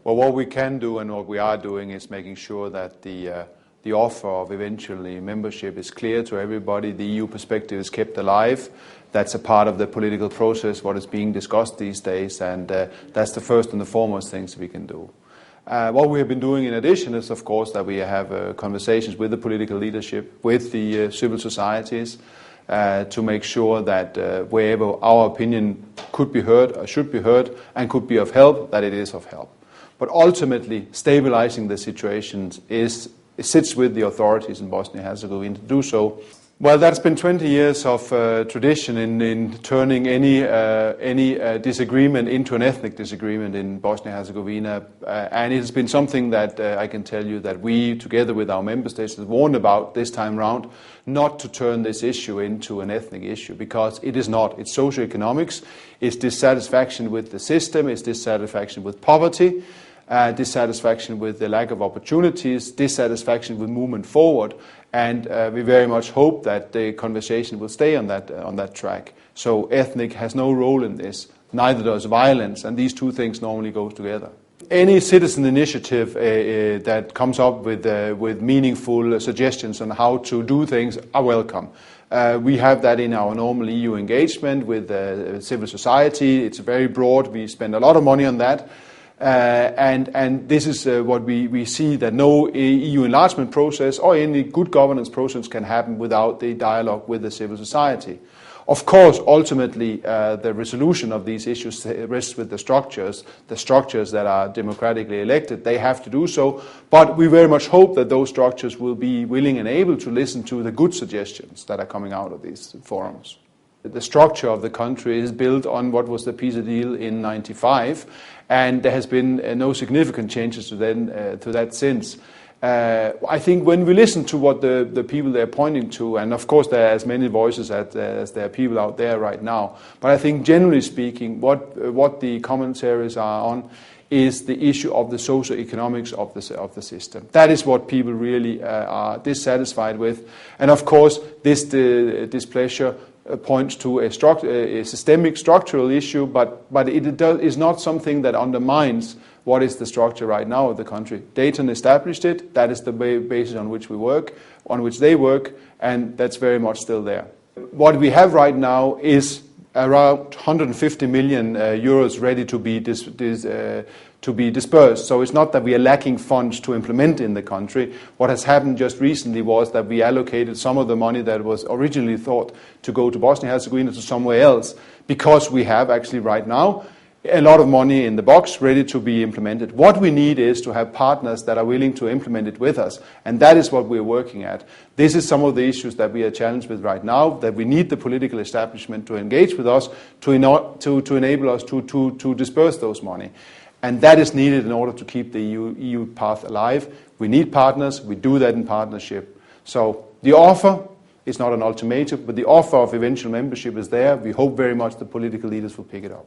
Well, what we can do and what we are doing is making sure that the offer of eventually membership is clear to everybody. The EU perspective is kept alive. That's a part of the political process, what is being discussed these days, and that's the first and the foremost things we can do. What we have been doing in addition is, of course, that we have conversations with the political leadership, with the civil societies, to make sure that wherever our opinion could be heard or should be heard and could be of help, that it is of help. But ultimately, stabilizing the situation sits with the authorities in Bosnia and Herzegovina to do so. Well, that's been 20 years of tradition in turning any disagreement into an ethnic disagreement in Bosnia and Herzegovina, and it has been something that I can tell you that we, together with our member states, have warned about this time round, not to turn this issue into an ethnic issue, because it is not. It's socioeconomics, it's dissatisfaction with the system, it's dissatisfaction with poverty, dissatisfaction with the lack of opportunities, dissatisfaction with movement forward, and we very much hope that the conversation will stay on that track. So ethnic has no role in this, neither does violence, and these two things normally go together. Any citizen initiative that comes up with meaningful suggestions on how to do things are welcome. We have that in our normal EU engagement with civil society. It's very broad. We spend a lot of money on that. And this is what we see, that no EU enlargement process or any good governance process can happen without the dialogue with the civil society. Of course, ultimately, the resolution of these issues rests with the structures that are democratically elected. They have to do so, but we very much hope that those structures will be willing and able to listen to the good suggestions that are coming out of these forums. The structure of the country is built on what was the peace deal in '95, and there has been no significant changes to that since. I think when we listen to what the people they're pointing to, and of course there are as many voices as there are people out there right now, but I think generally speaking, what the commentaries are on is the issue of the socio-economics of the system. That is what people really are dissatisfied with, and of course this displeasure points to a systemic structural issue, but it is not something that undermines what is the structure right now of the country. Dayton established it. That is the basis on which we work, on which they work, and that's very much still there. What we have right now is around 150 million euros ready to be dispersed. So it's not that we are lacking funds to implement in the country. What has happened just recently was that we allocated some of the money that was originally thought to go to Bosnia and Herzegovina to somewhere else, because we have actually right now a lot of money in the box ready to be implemented. What we need is to have partners that are willing to implement it with us, and that is what we're working at. This is some of the issues that we are challenged with right now, that we need the political establishment to engage with us to enable us to disperse those money. And that is needed in order to keep the EU path alive. We need partners. We do that in partnership. So the offer is not an ultimatum, but the offer of eventual membership is there. We hope very much the political leaders will pick it up.